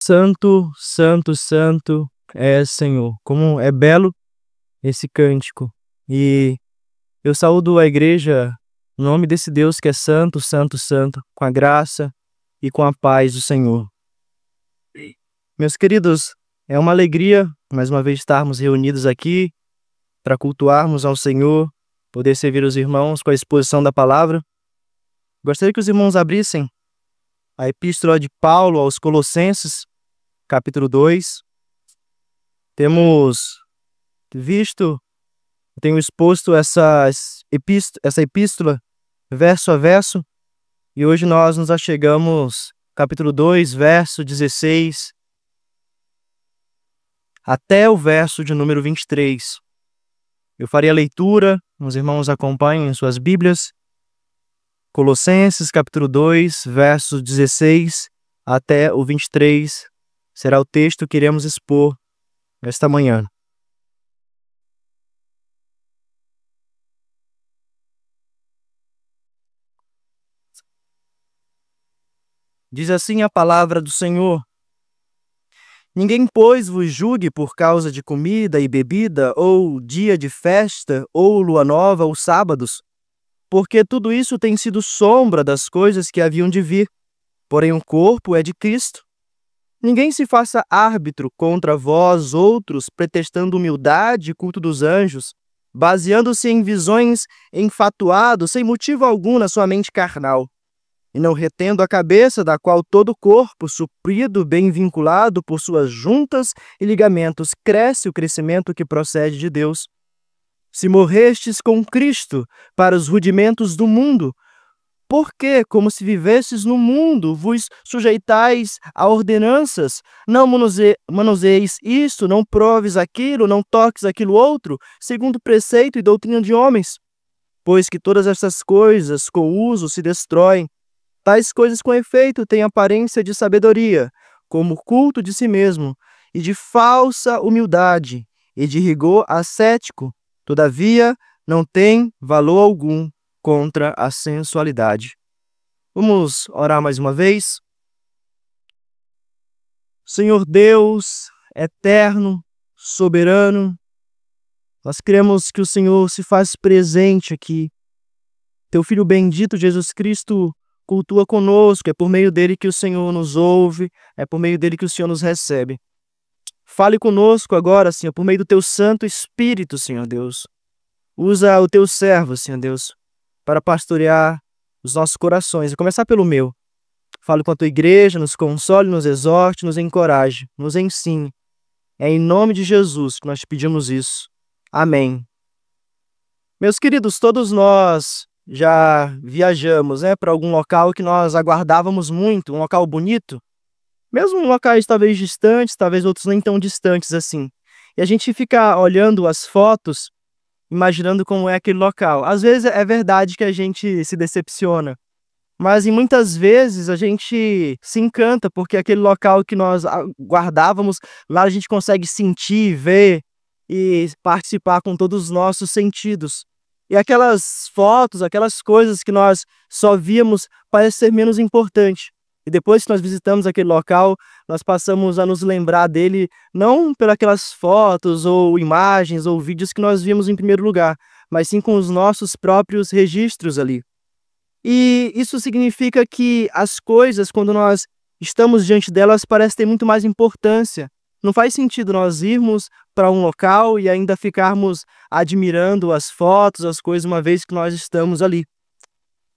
Santo, santo, santo é Senhor. Como é belo esse cântico. E eu saúdo a igreja no nome desse Deus que é santo, santo, santo, com a graça e com a paz do Senhor. Meus queridos, é uma alegria mais uma vez estarmos reunidos aqui para cultuarmos ao Senhor, poder servir os irmãos com a exposição da palavra. Gostaria que os irmãos abrissem a epístola de Paulo aos Colossenses, capítulo 2. Temos visto, tenho exposto essa epístola verso a verso, e hoje nós nos achegamos capítulo 2, verso 16, até o verso de número 23. Eu farei a leitura, os irmãos acompanhem em suas Bíblias. Colossenses, capítulo 2, versos 16 até o 23, será o texto que iremos expor esta manhã. Diz assim a palavra do Senhor: Ninguém, pois, vos julgue por causa de comida e bebida, ou dia de festa, ou lua nova, ou sábados, porque tudo isso tem sido sombra das coisas que haviam de vir, porém o corpo é de Cristo. Ninguém se faça árbitro contra vós outros, pretextando humildade e culto dos anjos, baseando-se em visões enfatuados, sem motivo algum na sua mente carnal, e não retendo a cabeça, da qual todo o corpo, suprido, bem vinculado por suas juntas e ligamentos, cresce o crescimento que procede de Deus. Se morrestes com Cristo para os rudimentos do mundo, porque, como se vivesses no mundo, vos sujeitais a ordenanças, não manuseis isto, não proves aquilo, não toques aquilo outro, segundo preceito e doutrina de homens? Pois que todas estas coisas, com uso, se destroem. Tais coisas, com efeito, têm aparência de sabedoria, como culto de si mesmo, e de falsa humildade, e de rigor ascético. Todavia, não tem valor algum contra a sensualidade. Vamos orar mais uma vez? Senhor Deus, eterno, soberano, nós cremos que o Senhor se faz presente aqui. Teu Filho bendito, Jesus Cristo, cultua conosco, é por meio dele que o Senhor nos ouve, é por meio dele que o Senhor nos recebe. Fale conosco agora, Senhor, por meio do teu Santo Espírito, Senhor Deus. Usa o teu servo, Senhor Deus, para pastorear os nossos corações, a começar pelo meu. Fale com a tua igreja, nos console, nos exorte, nos encoraje, nos ensine. É em nome de Jesus que nós te pedimos isso. Amém. Meus queridos, todos nós já viajamos, para algum local que nós aguardávamos muito, um local bonito, mesmo locais talvez distantes, talvez outros nem tão distantes assim. E a gente fica olhando as fotos, imaginando como é aquele local. Às vezes é verdade que a gente se decepciona, mas muitas vezes a gente se encanta, porque aquele local que nós guardávamos, lá a gente consegue sentir, ver e participar com todos os nossos sentidos. E aquelas fotos, aquelas coisas que nós só víamos, parece ser menos importante. E depois que nós visitamos aquele local, nós passamos a nos lembrar dele, não pelas fotos, ou imagens, ou vídeos que nós vimos em primeiro lugar, mas sim com os nossos próprios registros ali. E isso significa que as coisas, quando nós estamos diante delas, parecem ter muito mais importância. Não faz sentido nós irmos para um local e ainda ficarmos admirando as fotos, as coisas, uma vez que nós estamos ali.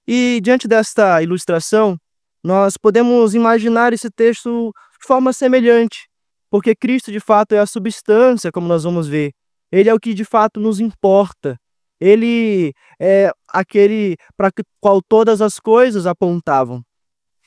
E diante desta ilustração, nós podemos imaginar esse texto de forma semelhante, porque Cristo, de fato, é a substância, como nós vamos ver. Ele é o que, de fato, nos importa. Ele é aquele para o qual todas as coisas apontavam.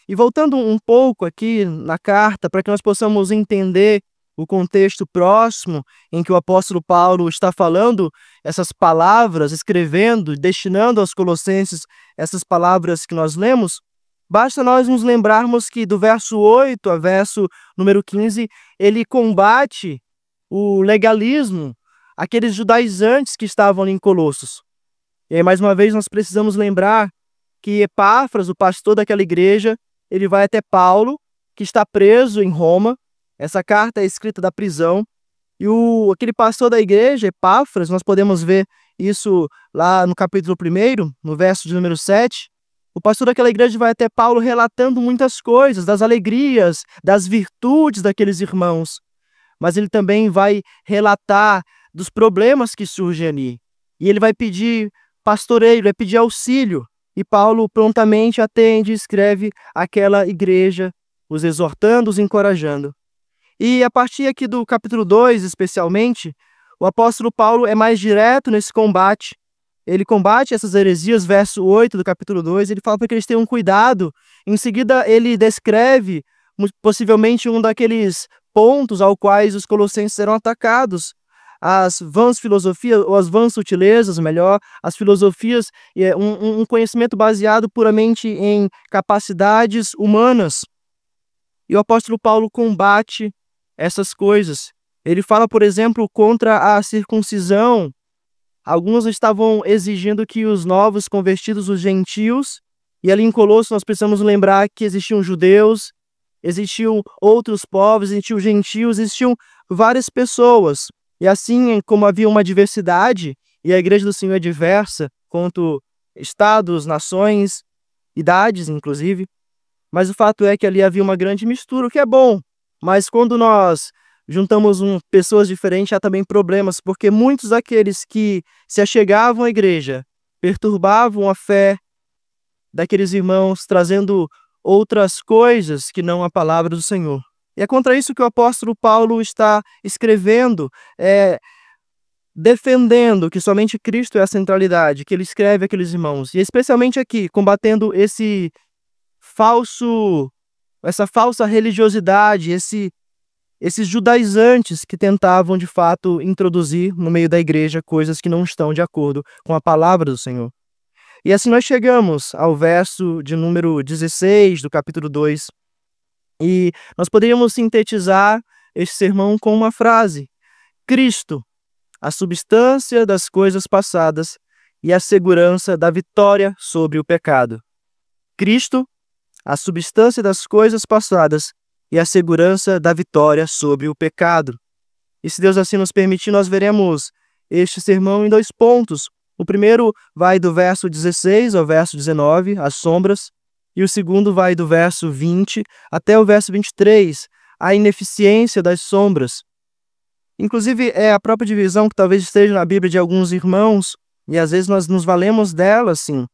E voltando um pouco aqui na carta, para que nós possamos entender o contexto próximo em que o apóstolo Paulo está falando essas palavras, escrevendo, destinando aos Colossenses essas palavras que nós lemos, basta nós nos lembrarmos que do verso 8 a verso número 15, ele combate o legalismo, aqueles judaizantes que estavam ali em Colossos. E aí, mais uma vez, nós precisamos lembrar que Epáfras, o pastor daquela igreja, ele vai até Paulo, que está preso em Roma, Essa carta é escrita da prisão, e aquele pastor da igreja, Epáfras, nós podemos ver isso lá no capítulo 1, no verso de número 7. O pastor daquela igreja vai até Paulo relatando muitas coisas, das alegrias, das virtudes daqueles irmãos. Mas ele também vai relatar dos problemas que surgem ali. E ele vai pedir pastoreio, vai pedir auxílio. E Paulo prontamente atende e escreve àquela igreja, os exortando, os encorajando. E a partir aqui do capítulo 2, especialmente, o apóstolo Paulo é mais direto nesse combate. Ele combate essas heresias, verso 8 do capítulo 2, ele fala para que eles tenham cuidado. Em seguida, ele descreve possivelmente um daqueles pontos ao quais os colossenses eram atacados. As vãs filosofias, ou as vãs sutilezas, melhor, as filosofias, um conhecimento baseado puramente em capacidades humanas. E o apóstolo Paulo combate essas coisas. Ele fala, por exemplo, contra a circuncisão. Alguns estavam exigindo que os novos convertidos, os gentios, e ali em Colossos nós precisamos lembrar que existiam judeus, existiam outros povos, existiam gentios, existiam várias pessoas. E assim como havia uma diversidade, e a igreja do Senhor é diversa, quanto estados, nações, idades, inclusive, mas o fato é que ali havia uma grande mistura, o que é bom. Mas quando nós juntamos pessoas diferentes, há também problemas, porque muitos daqueles que se achegavam à igreja perturbavam a fé daqueles irmãos, trazendo outras coisas que não a palavra do Senhor. E é contra isso que o apóstolo Paulo está escrevendo, defendendo que somente Cristo é a centralidade, que ele escreve àqueles irmãos. E especialmente aqui, combatendo essa falsa religiosidade, esses judaizantes que tentavam, de fato, introduzir no meio da igreja coisas que não estão de acordo com a palavra do Senhor. E assim nós chegamos ao verso de número 16 do capítulo 2. E nós poderíamos sintetizar este sermão com uma frase: Cristo, a substância das coisas passadas e a segurança da vitória sobre o pecado. Cristo, a substância das coisas passadas e a segurança da vitória sobre o pecado. E se Deus assim nos permitir, nós veremos este sermão em 2 pontos. O primeiro vai do verso 16 ao verso 19, as sombras, e o segundo vai do verso 20 até o verso 23, a ineficiência das sombras. Inclusive, é a própria divisão que talvez esteja na Bíblia de alguns irmãos, e às vezes nós nos valemos dela, sim.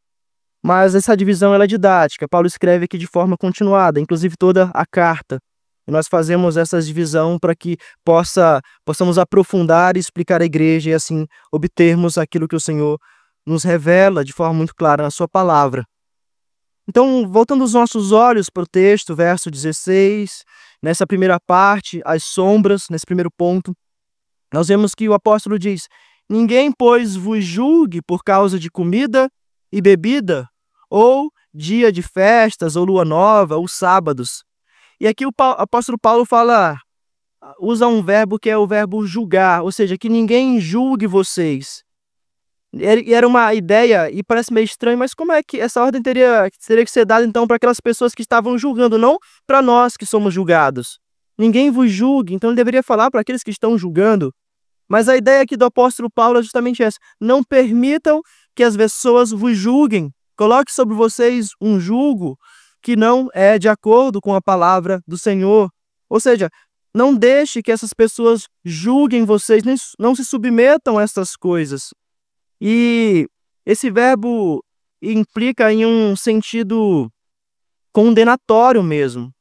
Mas essa divisão ela é didática. Paulo escreve aqui de forma continuada, inclusive toda a carta. E nós fazemos essa divisão para que possamos aprofundar e explicar a igreja e assim obtermos aquilo que o Senhor nos revela de forma muito clara na sua palavra. Então, voltando os nossos olhos para o texto, verso 16, nessa primeira parte, as sombras, nesse primeiro ponto, nós vemos que o apóstolo diz: ninguém, pois, vos julgue por causa de comida e bebida, ou dia de festas, ou lua nova, ou sábados. E aqui o apóstolo Paulo usa um verbo que é o verbo julgar, ou seja, que ninguém julgue vocês. E era uma ideia, e parece meio estranho, mas como é que essa ordem teria que ser dada então para aquelas pessoas que estavam julgando, não para nós que somos julgados? Ninguém vos julgue, então ele deveria falar para aqueles que estão julgando. Mas a ideia aqui do apóstolo Paulo é justamente essa: não permitam que as pessoas vos julguem. Coloque sobre vocês um julgo que não é de acordo com a palavra do Senhor. Ou seja, não deixe que essas pessoas julguem vocês, não se submetam a essas coisas. E esse verbo implica em um sentido condenatório mesmo,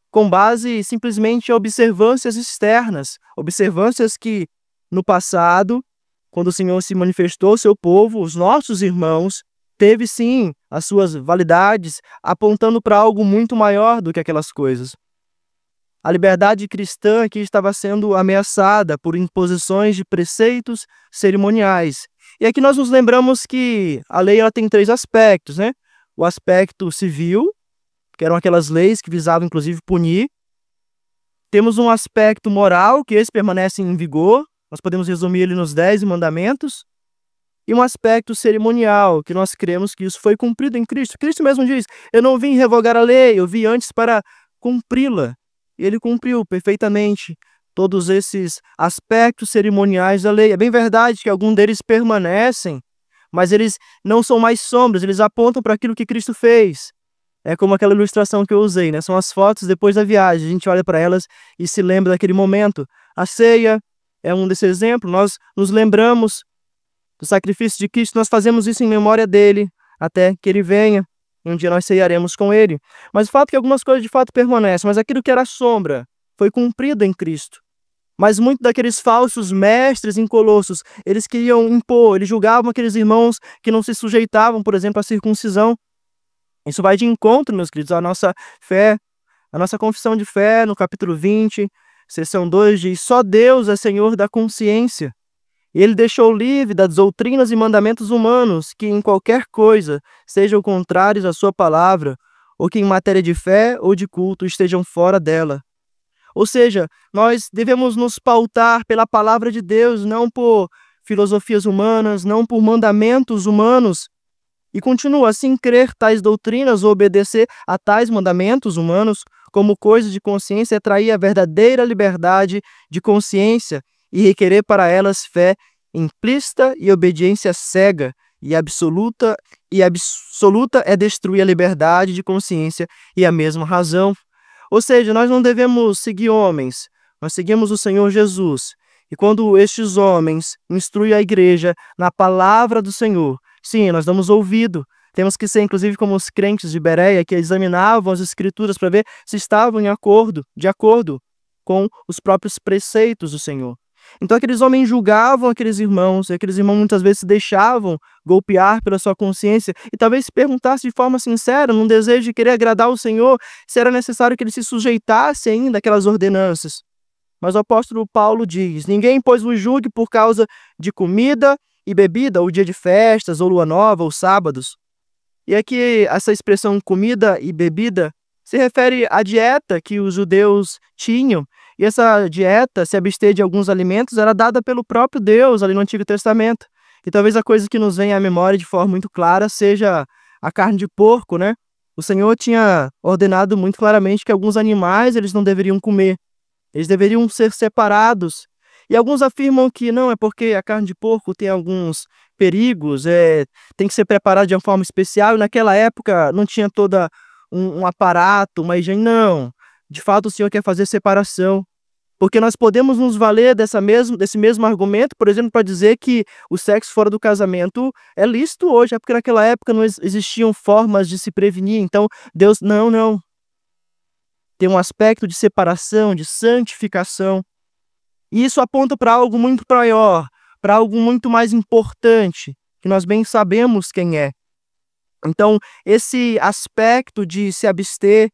com base simplesmente em observâncias externas, observâncias que no passado, quando o Senhor se manifestou ao seu povo, os nossos irmãos, teve sim as suas validades, apontando para algo muito maior do que aquelas coisas. A liberdade cristã aqui estava sendo ameaçada por imposições de preceitos cerimoniais. E aqui nós nos lembramos que a lei ela tem 3 aspectos, né? O aspecto civil, que eram aquelas leis que visavam inclusive punir. Temos um aspecto moral, que esse permanece em vigor, nós podemos resumir ele nos 10 mandamentos. E um aspecto cerimonial, que nós cremos que isso foi cumprido em Cristo. Cristo mesmo diz: eu não vim revogar a lei, eu vim antes para cumpri-la. e ele cumpriu perfeitamente todos esses aspectos cerimoniais da lei. É bem verdade que alguns deles permanecem, mas eles não são mais sombras, eles apontam para aquilo que Cristo fez. É como aquela ilustração que eu usei, né? São as fotos depois da viagem. A gente olha para elas e se lembra daquele momento. A ceia é um desse exemplo. Nós nos lembramos do sacrifício de Cristo, nós fazemos isso em memória dele, até que ele venha. Um dia nós ceiaremos com ele. Mas o fato é que algumas coisas de fato permanecem, mas aquilo que era sombra foi cumprido em Cristo. Mas muitos daqueles falsos mestres em Colossos, eles queriam impor, eles julgavam aqueles irmãos que não se sujeitavam, por exemplo, à circuncisão. Isso vai de encontro, meus queridos, à nossa fé, à nossa confissão de fé, no capítulo 20, seção 2, diz: só Deus é Senhor da consciência. Ele deixou livre das doutrinas e mandamentos humanos que em qualquer coisa sejam contrários à sua palavra, ou que em matéria de fé ou de culto estejam fora dela. Ou seja, nós devemos nos pautar pela palavra de Deus, não por filosofias humanas, não por mandamentos humanos. E continua assim: crer tais doutrinas ou obedecer a tais mandamentos humanos como coisa de consciência é trair a verdadeira liberdade de consciência e requerer para elas fé implícita e obediência cega e absoluta é destruir a liberdade de consciência e a mesma razão. Ou seja, nós não devemos seguir homens, nós seguimos o Senhor Jesus. E quando estes homens instruem a igreja na palavra do Senhor, sim, nós damos ouvido. Temos que ser, inclusive, como os crentes de Bereia, que examinavam as Escrituras para ver se estavam de acordo com os próprios preceitos do Senhor. Então aqueles homens julgavam aqueles irmãos, e aqueles irmãos muitas vezes se deixavam golpear pela sua consciência, e talvez se perguntasse de forma sincera, num desejo de querer agradar o Senhor, se era necessário que ele se sujeitasse ainda àquelas ordenanças. Mas o apóstolo Paulo diz: ninguém, pois, vos julgue por causa de comida e bebida, ou dia de festas, ou lua nova, ou sábados. E aqui essa expressão comida e bebida se refere à dieta que os judeus tinham. E essa dieta, se abster de alguns alimentos, era dada pelo próprio Deus ali no Antigo Testamento. E talvez a coisa que nos venha à memória de forma muito clara seja a carne de porco, né? O Senhor tinha ordenado muito claramente que alguns animais eles não deveriam comer. Eles deveriam ser separados. E alguns afirmam que não, é porque a carne de porco tem alguns perigos, tem que ser preparada de uma forma especial. E naquela época não tinha toda um aparato, uma higiene. Não. De fato, o Senhor quer fazer separação. Porque nós podemos nos valer desse mesmo argumento, por exemplo, para dizer que o sexo fora do casamento é lícito hoje. É porque naquela época não existiam formas de se prevenir. Então, Deus, não. Tem um aspecto de separação, de santificação. E isso aponta para algo muito maior, para algo muito mais importante, que nós bem sabemos quem é. Então, esse aspecto de se abster,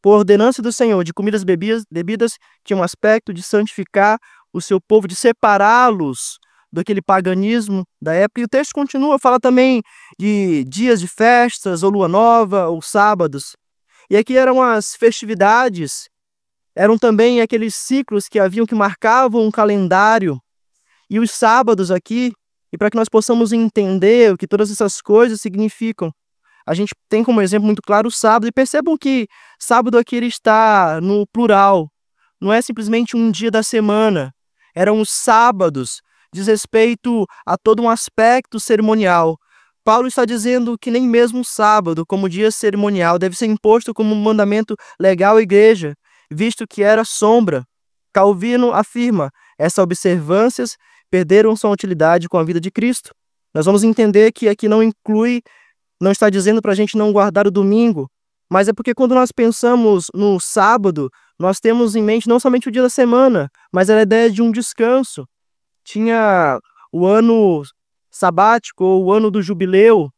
por ordenança do Senhor, de comidas e bebidas, tinha um aspecto de santificar o seu povo, de separá-los daquele paganismo da época. E o texto continua, fala também de dias de festas, ou lua nova, ou sábados. E aqui eram as festividades, eram também aqueles ciclos que marcavam um calendário. E os sábados aqui, e para que nós possamos entender o que todas essas coisas significam, a gente tem como exemplo muito claro o sábado. E percebam que sábado aqui ele está no plural. Não é simplesmente um dia da semana. Eram os sábados. Diz respeito a todo um aspecto cerimonial. Paulo está dizendo que nem mesmo o sábado, como dia cerimonial, deve ser imposto como um mandamento legal à igreja, visto que era sombra. Calvino afirma: essas observâncias perderam sua utilidade com a vida de Cristo. Nós vamos entender que aqui não está dizendo para a gente não guardar o domingo, mas é porque quando nós pensamos no sábado, nós temos em mente não somente o dia da semana, mas a ideia de um descanso. Tinha o ano sabático, ou o ano do jubileu,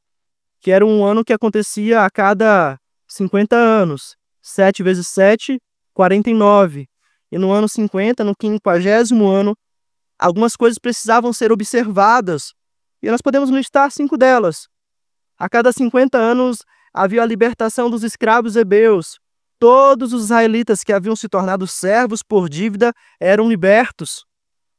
que era um ano que acontecia a cada 50 anos. 7 vezes 7, 49. E no ano 50, no 50º ano, algumas coisas precisavam ser observadas. E nós podemos listar 5 delas. A cada 50 anos havia a libertação dos escravos hebreus. Todos os israelitas que haviam se tornado servos por dívida eram libertos.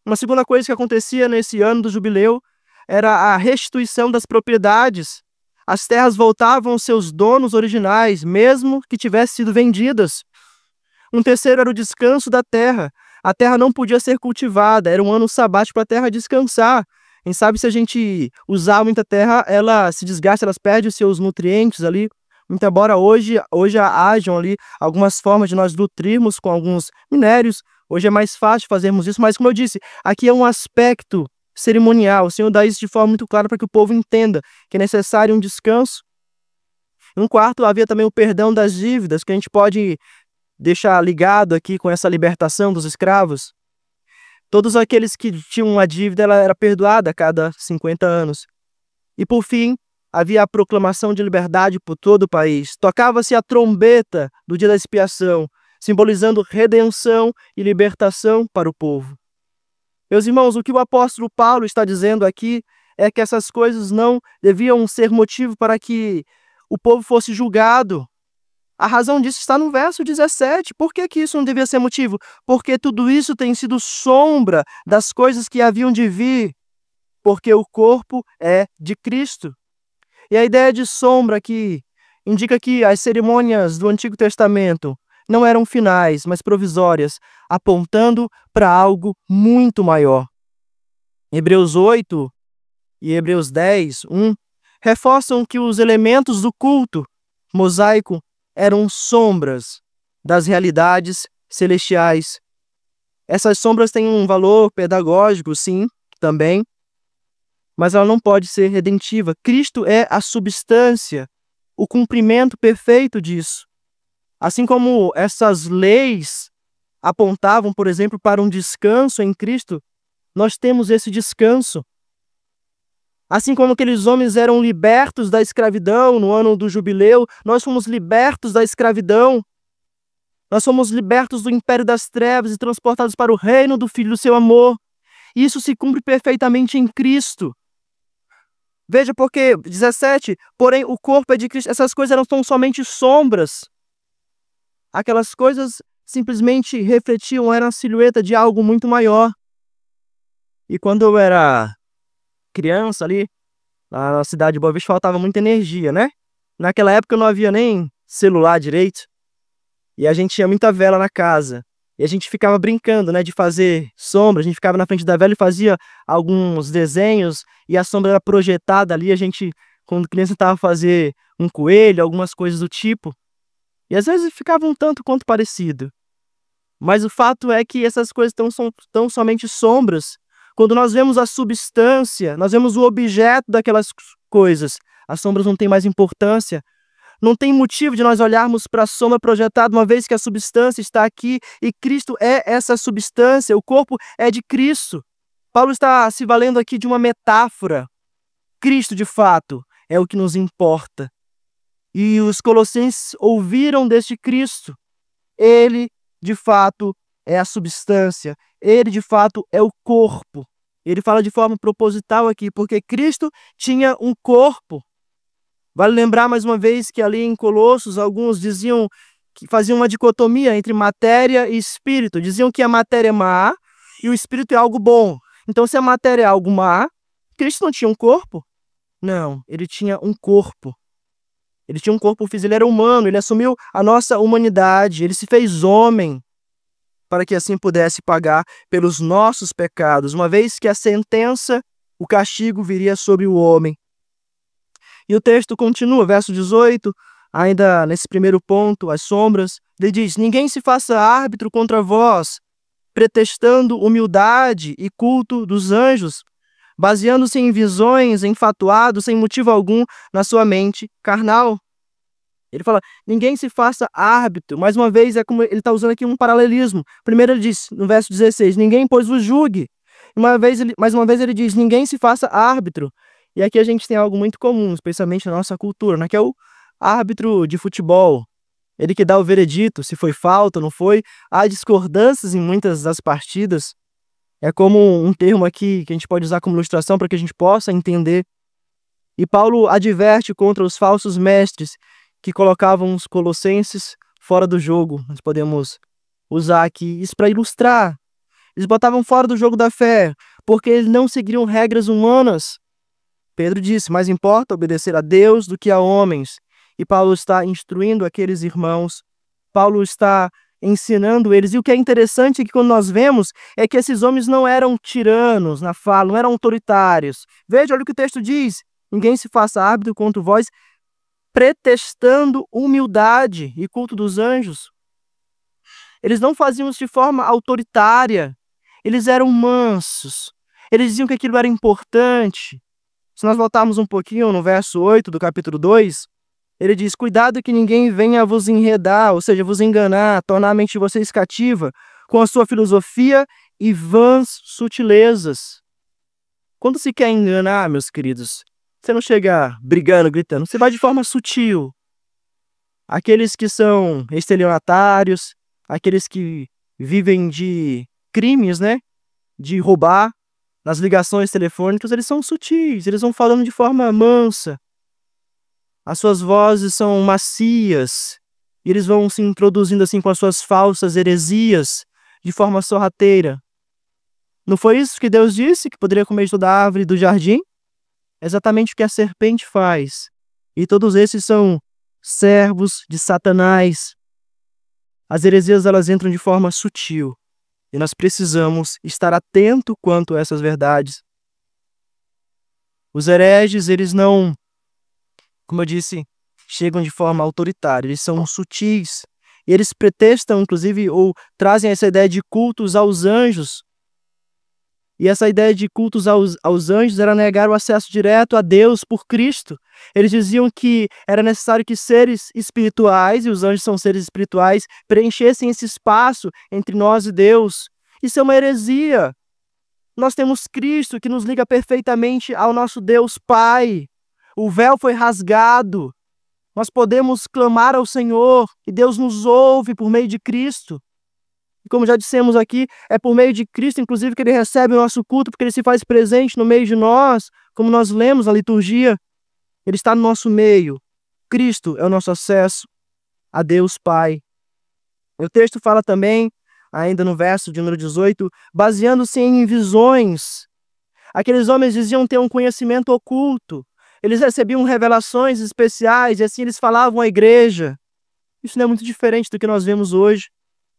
Uma segunda coisa que acontecia nesse ano do jubileu era a restituição das propriedades. As terras voltavam aos seus donos originais, mesmo que tivessem sido vendidas. Um terceiro era o descanso da terra. A terra não podia ser cultivada, era um ano sabático para a terra descansar. Quem sabe se a gente usar muita terra, ela se desgasta, ela perde os seus nutrientes ali. Muito embora hoje hajam ali algumas formas de nós nutrirmos com alguns minérios, hoje é mais fácil fazermos isso, mas como eu disse, aqui é um aspecto cerimonial. O Senhor dá isso de forma muito clara para que o povo entenda que é necessário um descanso. Um quarto, havia também o perdão das dívidas, que a gente pode deixar ligado aqui com essa libertação dos escravos. Todos aqueles que tinham uma dívida, ela era perdoada a cada 50 anos. E por fim, havia a proclamação de liberdade por todo o país. Tocava-se a trombeta do dia da expiação, simbolizando redenção e libertação para o povo. Meus irmãos, o que o apóstolo Paulo está dizendo aqui é que essas coisas não deviam ser motivo para que o povo fosse julgado. A razão disso está no verso 17. Por que isso não devia ser motivo? Porque tudo isso tem sido sombra das coisas que haviam de vir, porque o corpo é de Cristo. E a ideia de sombra aqui indica que as cerimônias do Antigo Testamento não eram finais, mas provisórias, apontando para algo muito maior. Hebreus 8 e Hebreus 10, 1, reforçam que os elementos do culto mosaico eram sombras das realidades celestiais. Essas sombras têm um valor pedagógico, sim, também, mas ela não pode ser redentiva. Cristo é a substância, o cumprimento perfeito disso. Assim como essas leis apontavam, por exemplo, para um descanso em Cristo, nós temos esse descanso. Assim como aqueles homens eram libertos da escravidão no ano do jubileu, nós fomos libertos da escravidão. Nós fomos libertos do império das trevas e transportados para o reino do Filho do seu amor. Isso se cumpre perfeitamente em Cristo. Veja porque, 17, porém o corpo é de Cristo. Essas coisas não são somente sombras. Aquelas coisas simplesmente refletiam, eram a silhueta de algo muito maior. E quando eu era criança ali, na cidade de Boa Vista, faltava muita energia, né? Naquela época não havia nem celular direito. E a gente tinha muita vela na casa. E a gente ficava brincando, né, de fazer sombra. A gente ficava na frente da vela e fazia alguns desenhos. E a sombra era projetada ali. A gente, quando criança, tentava fazer um coelho, algumas coisas do tipo. E às vezes ficava um tanto quanto parecido. Mas o fato é que essas coisas tão somente sombras. Quando nós vemos a substância, nós vemos o objeto daquelas coisas, as sombras não têm mais importância. Não tem motivo de nós olharmos para a sombra projetada, uma vez que a substância está aqui e Cristo é essa substância, o corpo é de Cristo. Paulo está se valendo aqui de uma metáfora. Cristo, de fato, é o que nos importa. E os colossenses ouviram deste Cristo. Ele, de fato, é a substância. Ele, de fato, é o corpo. Ele fala de forma proposital aqui, porque Cristo tinha um corpo. Vale lembrar mais uma vez que ali em Colossos, alguns diziam que faziam uma dicotomia entre matéria e espírito. Diziam que a matéria é má e o espírito é algo bom. Então, se a matéria é algo má, Cristo não tinha um corpo? Não, ele tinha um corpo. Ele tinha um corpo físico, ele era humano, ele assumiu a nossa humanidade, ele se fez homem para que assim pudesse pagar pelos nossos pecados, uma vez que a sentença, o castigo viria sobre o homem. E o texto continua, verso 18, ainda nesse primeiro ponto, as sombras, ele diz: ninguém se faça árbitro contra vós, pretextando humildade e culto dos anjos, baseando-se em visões, enfatuados, sem motivo algum, na sua mente carnal. Ele fala, ninguém se faça árbitro. Mais uma vez, é como ele está usando aqui um paralelismo. Primeiro ele diz, no verso 16, ninguém, pois, vos julgue. Mais uma vez ele diz, ninguém se faça árbitro. E aqui a gente tem algo muito comum, especialmente na nossa cultura, né? Que é o árbitro de futebol. Ele que dá o veredito, se foi falta ou não foi. Há discordâncias em muitas das partidas. É como um termo aqui que a gente pode usar como ilustração para que a gente possa entender. E Paulo adverte contra os falsos mestres que colocavam os colossenses fora do jogo. Nós podemos usar aqui isso para ilustrar. Eles botavam fora do jogo da fé, porque eles não seguiriam regras humanas. Pedro disse, mais importa obedecer a Deus do que a homens. E Paulo está instruindo aqueles irmãos. Paulo está ensinando eles. E o que é interessante é que quando nós vemos é que esses homens não eram tiranos na fala, não eram autoritários. Veja, olha o que o texto diz: ninguém se faça árbitro contra vós, pretextando humildade e culto dos anjos. Eles não faziam isso de forma autoritária. Eles eram mansos. Eles diziam que aquilo era importante. Se nós voltarmos um pouquinho no verso 8 do capítulo 2, ele diz: cuidado que ninguém venha vos enredar, ou seja, vos enganar, tornar a mente de vocês cativa com a sua filosofia e vãs sutilezas. Quando se quer enganar, meus queridos, você não chega brigando, gritando, você vai de forma sutil. Aqueles que são estelionatários, aqueles que vivem de crimes, né? De roubar nas ligações telefônicas, eles são sutis, eles vão falando de forma mansa. As suas vozes são macias, e eles vão se introduzindo assim com as suas falsas heresias, de forma sorrateira. Não foi isso que Deus disse, que poderia comer de toda a árvore do jardim? É exatamente o que a serpente faz. E todos esses são servos de Satanás. As heresias, elas entram de forma sutil. E nós precisamos estar atento quanto a essas verdades. Os hereges, eles não, como eu disse, chegam de forma autoritária. Eles são sutis. E eles pretextam, inclusive, ou trazem essa ideia de cultos aos anjos. E essa ideia de cultos aos anjos era negar o acesso direto a Deus por Cristo. Eles diziam que era necessário que seres espirituais, e os anjos são seres espirituais, preenchessem esse espaço entre nós e Deus. Isso é uma heresia. Nós temos Cristo que nos liga perfeitamente ao nosso Deus Pai. O véu foi rasgado. Nós podemos clamar ao Senhor e Deus nos ouve por meio de Cristo. Como já dissemos aqui, é por meio de Cristo, inclusive, que Ele recebe o nosso culto, porque Ele se faz presente no meio de nós, como nós lemos na liturgia. Ele está no nosso meio. Cristo é o nosso acesso a Deus Pai. O texto fala também, ainda no verso de número 18, baseando-se em visões. Aqueles homens diziam ter um conhecimento oculto. Eles recebiam revelações especiais e assim eles falavam à igreja. Isso não é muito diferente do que nós vemos hoje.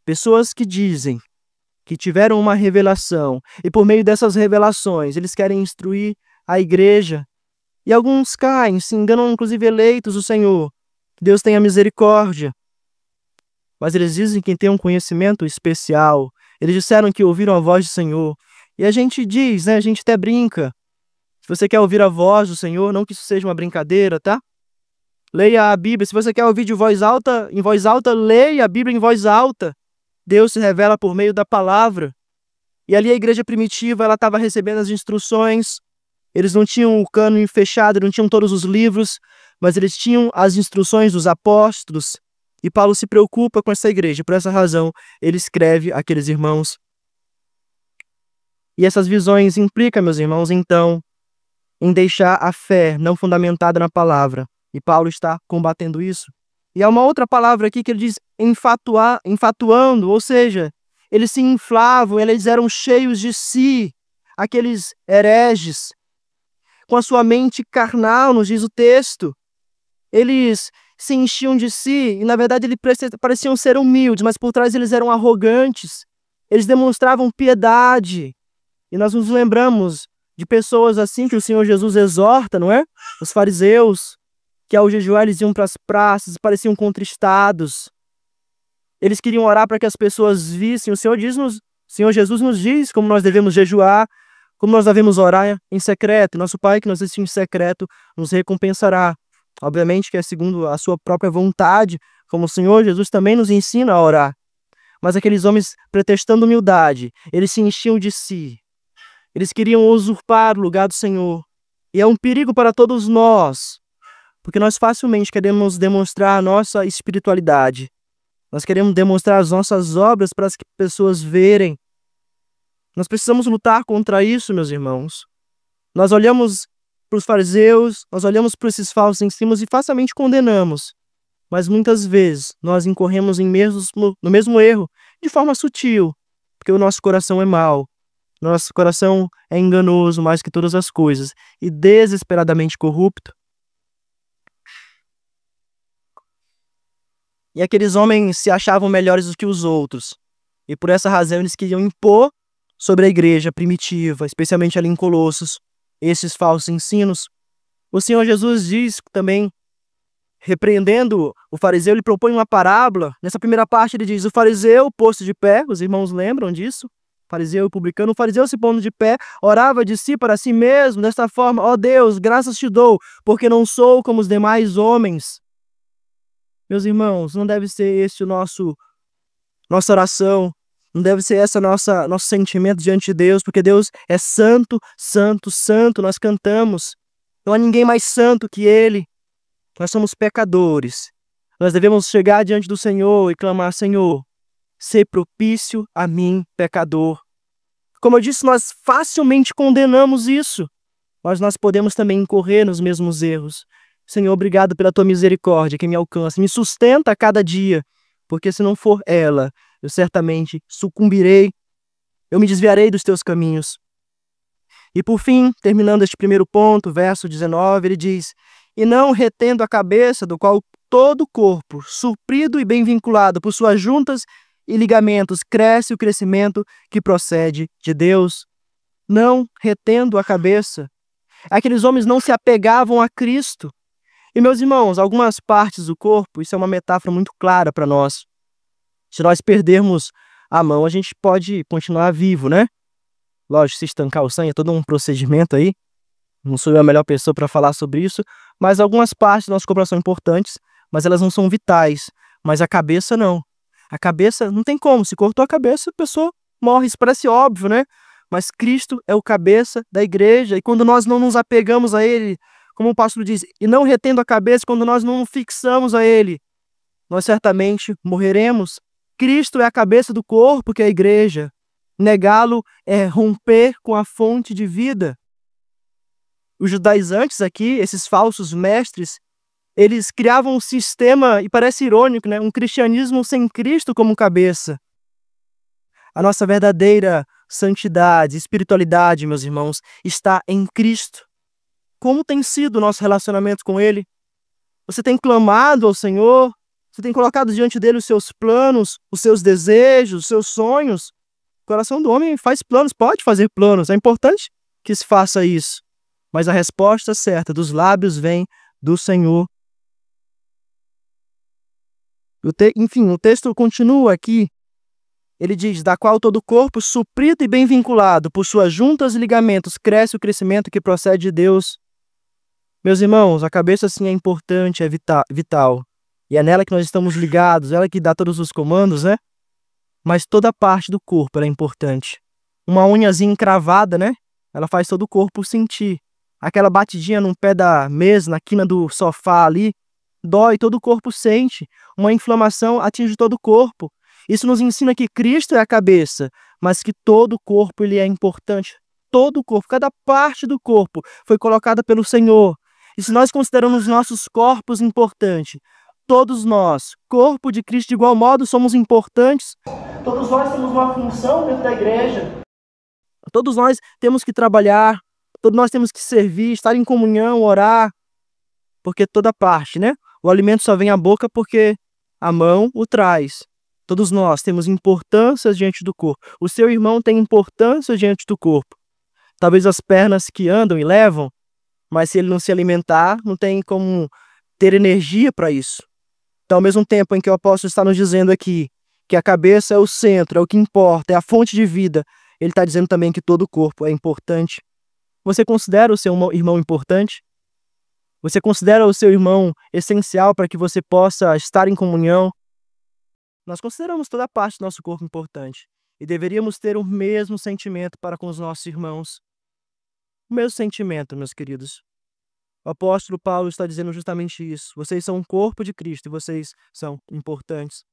Pessoas que dizem que tiveram uma revelação e por meio dessas revelações eles querem instruir a igreja. E alguns caem, se enganam, inclusive eleitos do Senhor. Deus tenha misericórdia. Mas eles dizem que tem um conhecimento especial. Eles disseram que ouviram a voz do Senhor. E a gente diz, né? A gente até brinca. Se você quer ouvir a voz do Senhor, não que isso seja uma brincadeira, tá? Leia a Bíblia. Se você quer ouvir em voz alta, leia a Bíblia em voz alta. Deus se revela por meio da palavra. E ali a igreja primitiva, ela estava recebendo as instruções. Eles não tinham o cânone fechado, não tinham todos os livros, mas eles tinham as instruções dos apóstolos. E Paulo se preocupa com essa igreja. Por essa razão, ele escreve àqueles irmãos. E essas visões implicam, meus irmãos, então, em deixar a fé não fundamentada na palavra. E Paulo está combatendo isso. E há uma outra palavra aqui que ele diz enfatuando, ou seja, eles se inflavam, eles eram cheios de si, aqueles hereges, com a sua mente carnal, nos diz o texto. Eles se enchiam de si e, na verdade, eles pareciam ser humildes, mas por trás eles eram arrogantes. Eles demonstravam piedade. E nós nos lembramos de pessoas assim que o Senhor Jesus exorta, não é? Os fariseus, que ao jejuar eles iam para as praças, pareciam contristados. Eles queriam orar para que as pessoas vissem. O Senhor Jesus nos diz como nós devemos jejuar, como nós devemos orar em secreto. Nosso Pai que nos assiste em secreto nos recompensará. Obviamente que é segundo a sua própria vontade, como o Senhor Jesus também nos ensina a orar. Mas aqueles homens, pretextando humildade, eles se enchiam de si. Eles queriam usurpar o lugar do Senhor. E é um perigo para todos nós, porque nós facilmente queremos demonstrar a nossa espiritualidade. Nós queremos demonstrar as nossas obras para as pessoas verem. Nós precisamos lutar contra isso, meus irmãos. Nós olhamos para os fariseus, nós olhamos para esses falsos ensinos e facilmente condenamos. Mas muitas vezes nós incorremos no mesmo erro, de forma sutil, porque o nosso coração é mau. Nosso coração é enganoso mais que todas as coisas e desesperadamente corrupto. E aqueles homens se achavam melhores do que os outros. E por essa razão eles queriam impor sobre a igreja primitiva, especialmente ali em Colossos, esses falsos ensinos. O Senhor Jesus diz também, repreendendo o fariseu, ele propõe uma parábola. Nessa primeira parte ele diz, o fariseu posto de pé, os irmãos lembram disso? Fariseu e publicano. O fariseu se pondo de pé, orava de si para si mesmo, desta forma, ó Deus, graças te dou, porque não sou como os demais homens. Meus irmãos, não deve ser esse o nossa oração, não deve ser esse nosso sentimento diante de Deus, porque Deus é santo, santo, santo, nós cantamos. Não há ninguém mais santo que Ele. Nós somos pecadores. Nós devemos chegar diante do Senhor e clamar, Senhor, sê propício a mim, pecador. Como eu disse, nós facilmente condenamos isso, mas nós podemos também incorrer nos mesmos erros. Senhor, obrigado pela tua misericórdia que me alcança, me sustenta a cada dia, porque se não for ela, eu certamente sucumbirei, eu me desviarei dos teus caminhos. E por fim, terminando este primeiro ponto, verso 19, ele diz, e não retendo a cabeça, do qual todo o corpo, suprido e bem vinculado por suas juntas e ligamentos, cresce o crescimento que procede de Deus. Não retendo a cabeça. Aqueles homens não se apegavam a Cristo. E, meus irmãos, algumas partes do corpo, isso é uma metáfora muito clara para nós. Se nós perdermos a mão, a gente pode continuar vivo, né? Lógico, se estancar o sangue é todo um procedimento aí. Não sou eu a melhor pessoa para falar sobre isso, mas algumas partes do nosso corpo são importantes, mas elas não são vitais. Mas a cabeça não. A cabeça não tem como. Se cortou a cabeça, a pessoa morre. Isso parece óbvio, né? Mas Cristo é o cabeça da igreja. E quando nós não nos apegamos a Ele, como o pastor diz, e não retendo a cabeça, quando nós não nos fixamos a Ele, nós certamente morreremos. Cristo é a cabeça do corpo, que é a igreja. Negá-lo é romper com a fonte de vida. Os judaizantes aqui, esses falsos mestres, eles criavam um sistema, e parece irônico, né? Um cristianismo sem Cristo como cabeça. A nossa verdadeira santidade, espiritualidade, meus irmãos, está em Cristo. Como tem sido o nosso relacionamento com Ele? Você tem clamado ao Senhor? Você tem colocado diante dele os seus planos, os seus desejos, os seus sonhos? O coração do homem faz planos, pode fazer planos. É importante que se faça isso. Mas a resposta certa dos lábios vem do Senhor. Enfim, o texto continua aqui. Ele diz, da qual todo o corpo, suprido e bem vinculado, por suas juntas e ligamentos, cresce o crescimento que procede de Deus. Meus irmãos, a cabeça sim é importante, é vital. E é nela que nós estamos ligados, ela que dá todos os comandos, né? Mas toda parte do corpo é importante. Uma unhazinha encravada, né? Ela faz todo o corpo sentir. Aquela batidinha no pé da mesa, na quina do sofá ali, dói, todo o corpo sente. Uma inflamação atinge todo o corpo. Isso nos ensina que Cristo é a cabeça, mas que todo o corpo ele é importante. Todo o corpo, cada parte do corpo foi colocada pelo Senhor. E se nós consideramos nossos corpos importantes, todos nós, corpo de Cristo, de igual modo, somos importantes. Todos nós temos uma função dentro da igreja. Todos nós temos que trabalhar, todos nós temos que servir, estar em comunhão, orar. Porque toda parte, né? O alimento só vem à boca porque a mão o traz. Todos nós temos importância diante do corpo. O seu irmão tem importância diante do corpo. Talvez as pernas que andam e levam, mas se ele não se alimentar, não tem como ter energia para isso. Então, ao mesmo tempo em que o apóstolo está nos dizendo aqui que a cabeça é o centro, é o que importa, é a fonte de vida, ele está dizendo também que todo o corpo é importante. Você considera o seu irmão importante? Você considera o seu irmão essencial para que você possa estar em comunhão? Nós consideramos toda parte do nosso corpo importante e deveríamos ter o mesmo sentimento para com os nossos irmãos. O mesmo sentimento, meus queridos. O apóstolo Paulo está dizendo justamente isso. Vocês são o corpo de Cristo e vocês são importantes.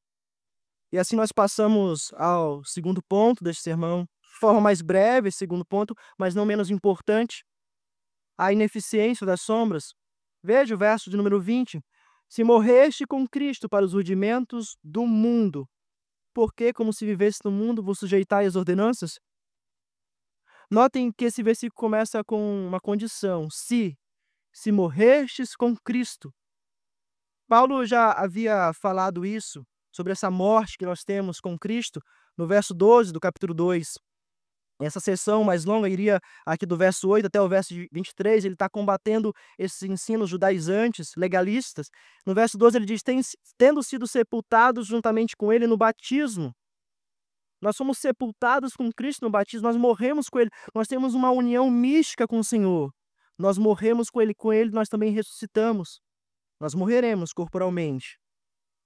E assim nós passamos ao segundo ponto deste sermão, de forma mais breve, segundo ponto, mas não menos importante, a ineficiência das sombras. Veja o verso de número 20. Se morreste com Cristo para os rudimentos do mundo, por que, como se vivesse no mundo, vos sujeitais às ordenanças? Notem que esse versículo começa com uma condição. Se morrestes com Cristo. Paulo já havia falado isso, sobre essa morte que nós temos com Cristo, no verso 12 do capítulo 2. Essa sessão mais longa iria aqui do verso 8 até o verso 23, ele está combatendo esses ensinos judaizantes, legalistas. No verso 12 ele diz, tendo sido sepultados juntamente com ele no batismo. Nós somos sepultados com Cristo no batismo, nós morremos com ele, nós temos uma união mística com o Senhor. Nós morremos com ele nós também ressuscitamos. Nós morreremos corporalmente,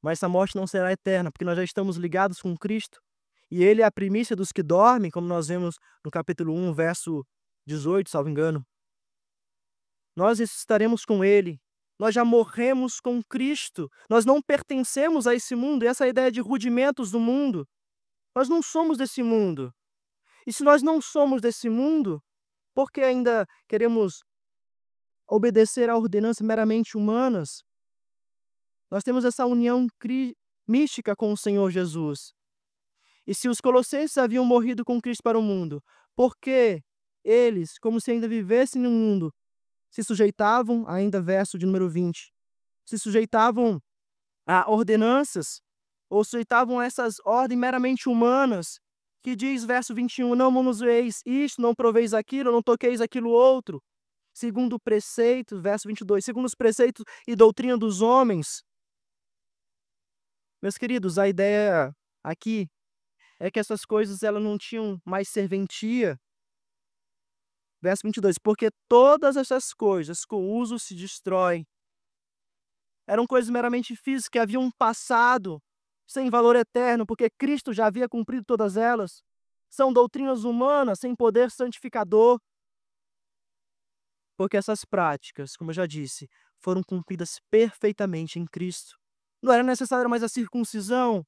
mas essa morte não será eterna, porque nós já estamos ligados com Cristo. E ele é a primícia dos que dormem, como nós vemos no capítulo 1, verso 18, salvo engano. Nós estaremos com ele. Nós já morremos com Cristo. Nós não pertencemos a esse mundo. Essa é a ideia de rudimentos do mundo. Nós não somos desse mundo. E se nós não somos desse mundo, por que ainda queremos obedecer a ordenanças meramente humanas? Nós temos essa união mística com o Senhor Jesus. E se os colossenses haviam morrido com Cristo para o mundo, por que eles, como se ainda vivessem no mundo, se sujeitavam, ainda verso de número 20, se sujeitavam a ordenanças, ou sujeitavam a essas ordens meramente humanas, que diz, verso 21, não manuseis isto, não proveis aquilo, não toqueis aquilo outro, segundo o preceito, verso 22, segundo os preceitos e doutrina dos homens. Meus queridos, a ideia aqui é que essas coisas elas não tinham mais serventia. Verso 22, porque todas essas coisas com o uso se destroem. Eram coisas meramente físicas que haviam passado, sem valor eterno, porque Cristo já havia cumprido todas elas. São doutrinas humanas, sem poder santificador. Porque essas práticas, como eu já disse, foram cumpridas perfeitamente em Cristo. Não era necessário mais a circuncisão,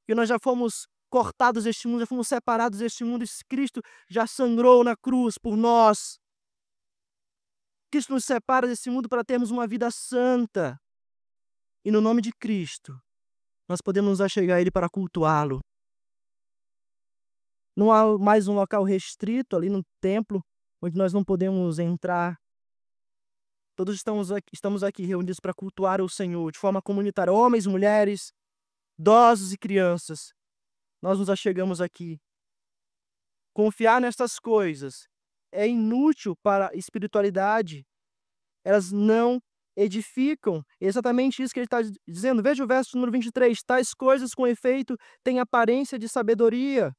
que nós já fomos cortados deste mundo, já fomos separados deste mundo, e Cristo já sangrou na cruz por nós. Cristo nos separa desse mundo para termos uma vida santa. E no nome de Cristo, nós podemos nos achegar a Ele para cultuá-lo. Não há mais um local restrito ali no templo, onde nós não podemos entrar. Todos estamos aqui reunidos para cultuar o Senhor, de forma comunitária, homens, mulheres, idosos e crianças. Nós nos achegamos aqui. Confiar nestas coisas é inútil para a espiritualidade. Elas não edificam. É exatamente isso que ele está dizendo. Veja o verso número 23. Tais coisas, com efeito, têm aparência de sabedoria,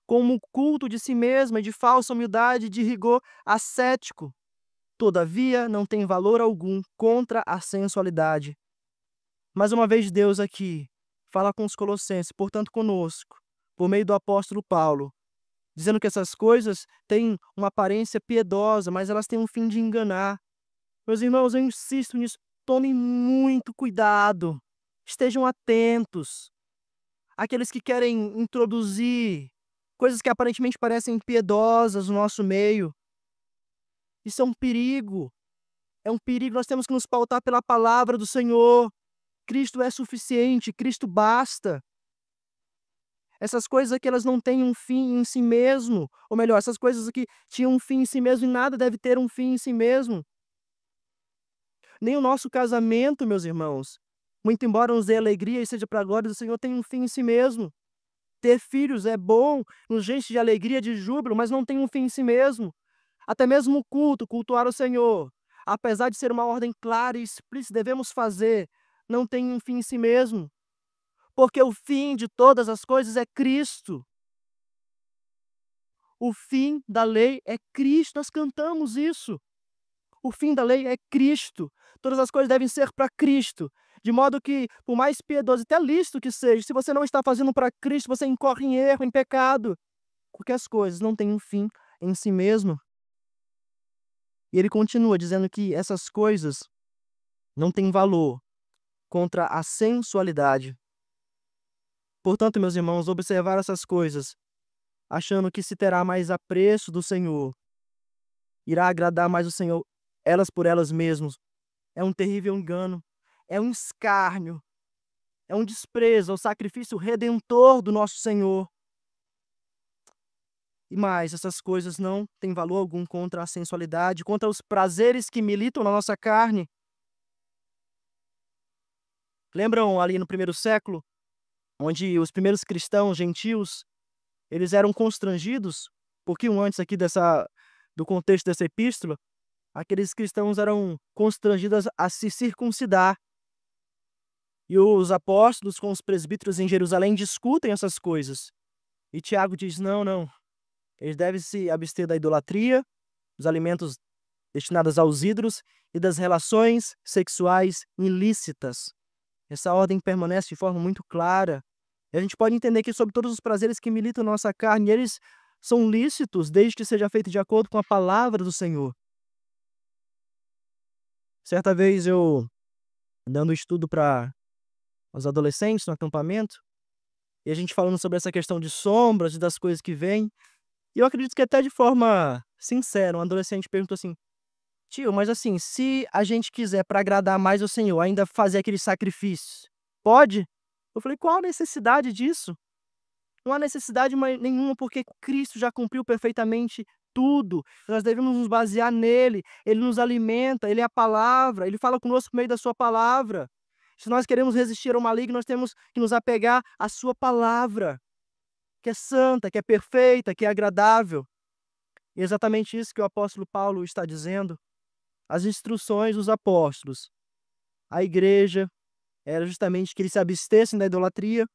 como culto de si mesma, de falsa humildade, de rigor ascético. Todavia, não tem valor algum contra a sensualidade. Mais uma vez, Deus aqui fala com os colossenses, portanto conosco, por meio do apóstolo Paulo, dizendo que essas coisas têm uma aparência piedosa, mas elas têm um fim de enganar. Meus irmãos, eu insisto nisso, tomem muito cuidado, estejam atentos. Aqueles que querem introduzir coisas que aparentemente parecem piedosas no nosso meio, isso é um perigo. É um perigo, nós temos que nos pautar pela palavra do Senhor. Cristo é suficiente, Cristo basta. Essas coisas aqui, elas não têm um fim em si mesmo. Ou melhor, essas coisas aqui tinham um fim em si mesmo e nada deve ter um fim em si mesmo. Nem o nosso casamento, meus irmãos, muito embora nos dê alegria e seja para a glória do Senhor, tem um fim em si mesmo. Ter filhos é bom, nos enche de alegria, de júbilo, mas não tem um fim em si mesmo. Até mesmo o culto, cultuar o Senhor, apesar de ser uma ordem clara e explícita, devemos fazer, não tem um fim em si mesmo. Porque o fim de todas as coisas é Cristo. O fim da lei é Cristo, nós cantamos isso. O fim da lei é Cristo. Todas as coisas devem ser para Cristo. De modo que, por mais piedoso, até lícito que seja, se você não está fazendo para Cristo, você incorre em erro, em pecado. Porque as coisas não têm um fim em si mesmo. E ele continua dizendo que essas coisas não têm valor contra a sensualidade. Portanto, meus irmãos, observar essas coisas, achando que se terá mais apreço do Senhor, irá agradar mais o Senhor, elas por elas mesmas, é um terrível engano, é um escárnio, é um desprezo ao sacrifício redentor do nosso Senhor. E mais, essas coisas não têm valor algum contra a sensualidade, contra os prazeres que militam na nossa carne. Lembram ali no primeiro século, onde os primeiros cristãos gentios, eles eram constrangidos, um pouquinho antes aqui do contexto dessa epístola, aqueles cristãos eram constrangidos a se circuncidar. E os apóstolos com os presbíteros em Jerusalém discutem essas coisas. E Tiago diz: não, não. Eles devem se abster da idolatria, dos alimentos destinados aos ídolos e das relações sexuais ilícitas. Essa ordem permanece de forma muito clara. E a gente pode entender que sobre todos os prazeres que militam na nossa carne, eles são lícitos desde que seja feito de acordo com a palavra do Senhor. Certa vez eu, dando estudo para os adolescentes no acampamento, e a gente falando sobre essa questão de sombras e das coisas que vêm, e eu acredito que até de forma sincera, um adolescente perguntou assim: tio, mas assim, se a gente quiser para agradar mais ao Senhor, ainda fazer aqueles sacrifícios, pode? Eu falei: qual a necessidade disso? Não há necessidade nenhuma, porque Cristo já cumpriu perfeitamente tudo. Nós devemos nos basear nele. Ele nos alimenta, ele é a palavra, ele fala conosco por meio da sua palavra. Se nós queremos resistir ao maligno, nós temos que nos apegar à sua palavra, que é santa, que é perfeita, que é agradável. E é exatamente isso que o apóstolo Paulo está dizendo. As instruções dos apóstolos à igreja era justamente que eles se abstessem da idolatria,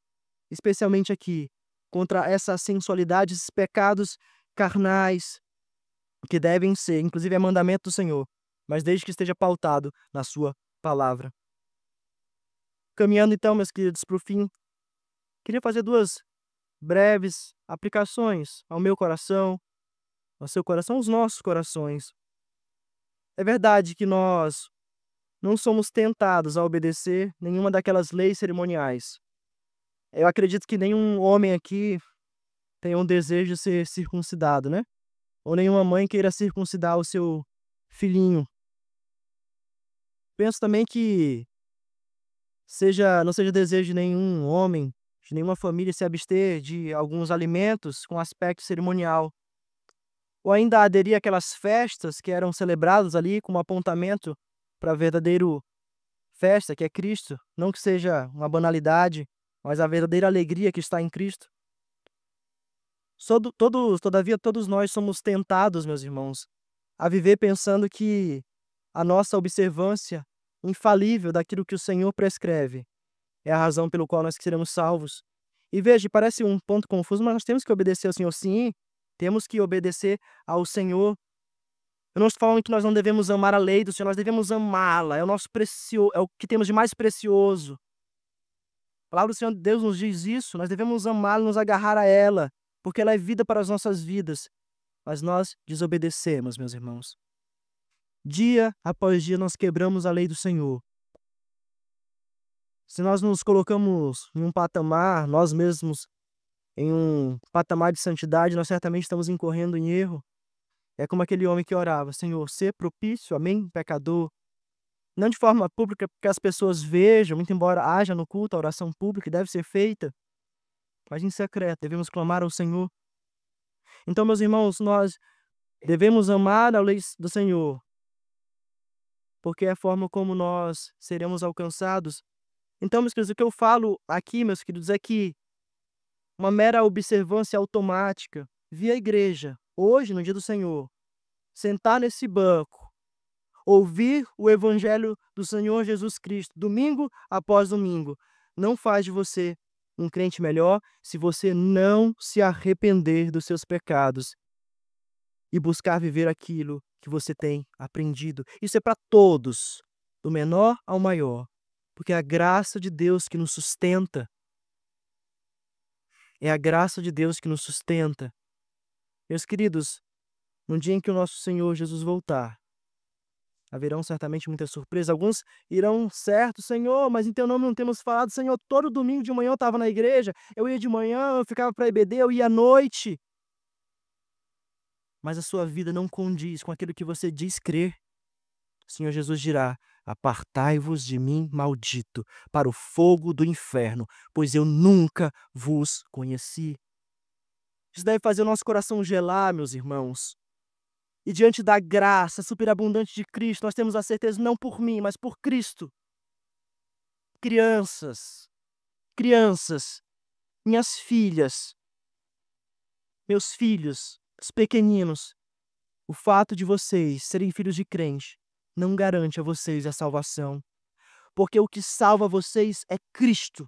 especialmente aqui, contra essa sensualidade, esses pecados carnais, que devem ser, inclusive é mandamento do Senhor, mas desde que esteja pautado na sua palavra. Caminhando então, meus queridos, para o fim, queria fazer duas breves aplicações ao meu coração, ao seu coração, aos nossos corações. É verdade que nós não somos tentados a obedecer nenhuma daquelas leis cerimoniais. Eu acredito que nenhum homem aqui tem um desejo de ser circuncidado, né? Ou nenhuma mãe queira circuncidar o seu filhinho. Penso também que não seja desejo de nenhum homem, de nenhuma família se abster de alguns alimentos com aspecto cerimonial. Ou ainda aderir àquelas festas que eram celebradas ali como apontamento para a verdadeira festa, que é Cristo. Não que seja uma banalidade, mas a verdadeira alegria que está em Cristo. Todavia, todos nós somos tentados, meus irmãos, a viver pensando que a nossa observância infalível daquilo que o Senhor prescreve é a razão pelo qual nós seremos salvos. E veja, parece um ponto confuso, mas nós temos que obedecer ao Senhor, sim. Temos que obedecer ao Senhor. Eu não estou falando que nós não devemos amar a lei do Senhor, nós devemos amá-la. É o nosso precioso, é o que temos de mais precioso. A palavra do Senhor Deus nos diz isso, nós devemos amá-la, nos agarrar a ela, porque ela é vida para as nossas vidas. Mas nós desobedecemos, meus irmãos. Dia após dia nós quebramos a lei do Senhor. Se nós nos colocamos em um patamar, nós mesmos, em um patamar de santidade, nós certamente estamos incorrendo em erro. É como aquele homem que orava: Senhor, ser propício a mim, pecador. Não de forma pública, porque as pessoas vejam, muito embora haja no culto a oração pública que deve ser feita, mas em secreto, devemos clamar ao Senhor. Então, meus irmãos, nós devemos amar a lei do Senhor, porque é a forma como nós seremos alcançados. Então, meus queridos, o que eu falo aqui, meus queridos, é que uma mera observância automática, via igreja, hoje, no dia do Senhor, sentar nesse banco, ouvir o evangelho do Senhor Jesus Cristo, domingo após domingo, não faz de você um crente melhor se você não se arrepender dos seus pecados e buscar viver aquilo que você tem aprendido. Isso é para todos, do menor ao maior, porque é a graça de Deus que nos sustenta. É a graça de Deus que nos sustenta. Meus queridos, no dia em que o nosso Senhor Jesus voltar, haverão certamente muitas surpresas. Alguns irão, certo, Senhor, mas em teu nome não temos falado. Senhor, todo domingo de manhã eu estava na igreja, eu ia de manhã, eu ficava para EBD, eu ia à noite. Mas a sua vida não condiz com aquilo que você diz crer. O Senhor Jesus dirá: apartai-vos de mim, maldito, para o fogo do inferno, pois eu nunca vos conheci. Isso deve fazer o nosso coração gelar, meus irmãos. E diante da graça superabundante de Cristo, nós temos a certeza, não por mim, mas por Cristo, Crianças, crianças, minhas filhas, meus filhos, os pequeninos, o fato de vocês serem filhos de crente não garante a vocês a salvação, porque o que salva vocês é Cristo,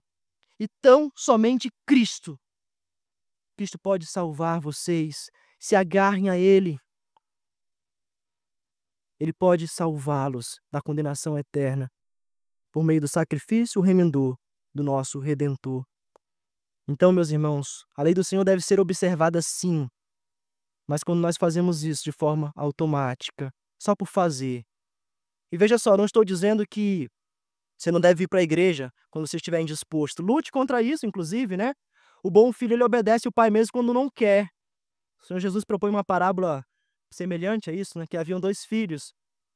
e tão somente Cristo. Cristo pode salvar vocês, se agarrem a Ele. Ele pode salvá-los da condenação eterna, por meio do sacrifício remendor do nosso Redentor. Então, meus irmãos, a lei do Senhor deve ser observada sim, mas quando nós fazemos isso de forma automática, só por fazer. E veja só, não estou dizendo que você não deve ir para a igreja quando você estiver indisposto. Lute contra isso, inclusive, né? O bom filho, ele obedece o pai mesmo quando não quer. O Senhor Jesus propõe uma parábola semelhante a isso, né? Que haviam 2 filhos.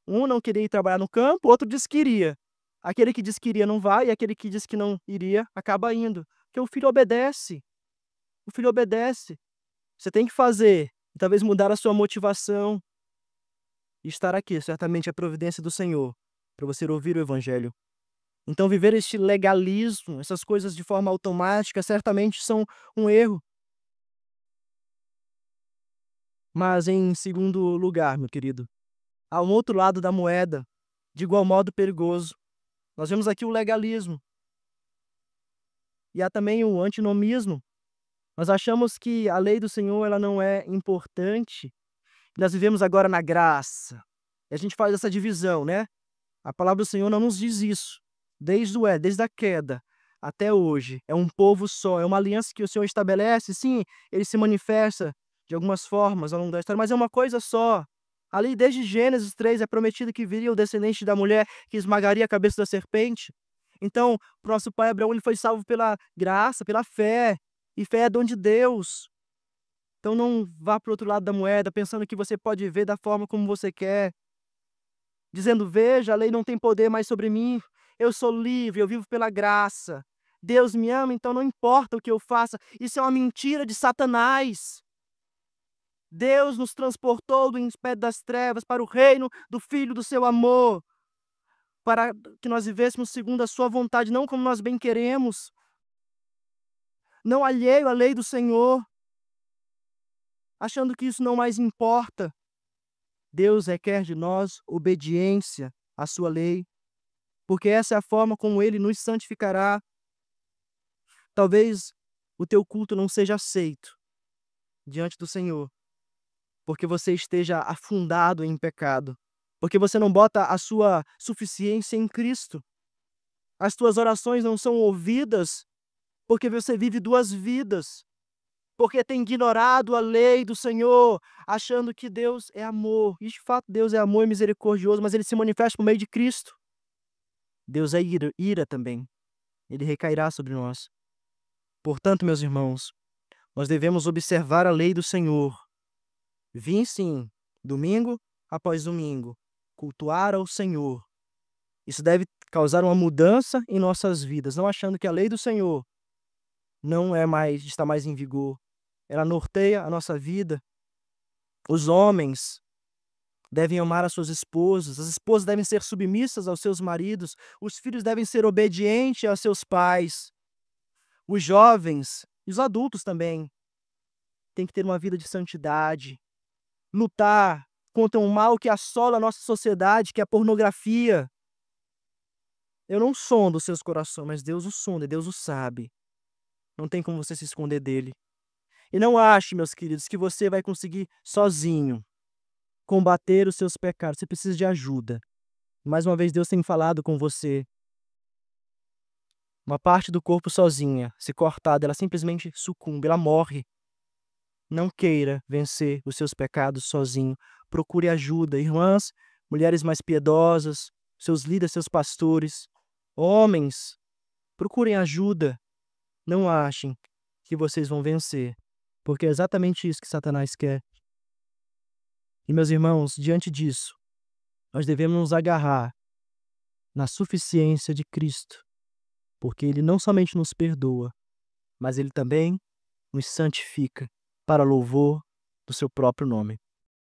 Um não queria ir trabalhar no campo, o outro disse que iria. Aquele que disse que iria não vai, e aquele que disse que não iria acaba indo. Porque o filho obedece. O filho obedece. Você tem que fazer, e talvez mudar a sua motivação. E estar aqui, certamente, é a providência do Senhor, para você ouvir o Evangelho. Então, viver este legalismo, essas coisas de forma automática, certamente são um erro. Mas, em segundo lugar, meu querido, há um outro lado da moeda, de igual modo perigoso. Nós vemos aqui o legalismo. E há também o antinomismo. Nós achamos que a lei do Senhor ela não é importante. Nós vivemos agora na graça. E a gente faz essa divisão, né? A palavra do Senhor não nos diz isso. Desde a queda até hoje. É um povo só, é uma aliança que o Senhor estabelece. Sim, ele se manifesta de algumas formas ao longo da história, mas é uma coisa só. Ali, desde Gênesis 3, é prometido que viria o descendente da mulher que esmagaria a cabeça da serpente. Então, o nosso pai Abraão ele foi salvo pela graça, pela fé. E fé é dom de Deus. Então, não vá para o outro lado da moeda pensando que você pode viver da forma como você quer. Dizendo, veja, a lei não tem poder mais sobre mim. Eu sou livre, eu vivo pela graça. Deus me ama, então não importa o que eu faça. Isso é uma mentira de Satanás. Deus nos transportou do império das trevas para o reino do Filho do seu amor, para que nós vivêssemos segundo a sua vontade, não como nós bem queremos, não alheio à lei do Senhor, achando que isso não mais importa. Deus requer de nós obediência à sua lei, porque essa é a forma como Ele nos santificará. Talvez o teu culto não seja aceito diante do Senhor, porque você esteja afundado em pecado, porque você não bota a sua suficiência em Cristo. As tuas orações não são ouvidas, porque você vive 2 vidas, porque tem ignorado a lei do Senhor, achando que Deus é amor. E de fato Deus é amor e misericordioso, mas Ele se manifesta por meio de Cristo. Deus é ira também. Ele recairá sobre nós. Portanto, meus irmãos, nós devemos observar a lei do Senhor. Vim sim, domingo após domingo, cultuar ao Senhor. Isso deve causar uma mudança em nossas vidas, não achando que a lei do Senhor não está mais em vigor. Ela norteia a nossa vida. Os homens devem amar as suas esposas, as esposas devem ser submissas aos seus maridos, os filhos devem ser obedientes aos seus pais. Os jovens e os adultos também têm que ter uma vida de santidade, lutar contra um mal que assola a nossa sociedade, que é a pornografia. Eu não sondo os seus corações, mas Deus o sonda, Deus o sabe. Não tem como você se esconder dele. E não ache, meus queridos, que você vai conseguir sozinho combater os seus pecados. Você precisa de ajuda. Mais uma vez, Deus tem falado com você. Uma parte do corpo sozinha, se cortada, ela simplesmente sucumbe, ela morre. Não queira vencer os seus pecados sozinho. Procure ajuda. Irmãs, mulheres mais piedosas, seus líderes, seus pastores, homens, procurem ajuda. Não achem que vocês vão vencer, porque é exatamente isso que Satanás quer. E, meus irmãos, diante disso, nós devemos nos agarrar na suficiência de Cristo, porque Ele não somente nos perdoa, mas Ele também nos santifica para louvor do seu próprio nome.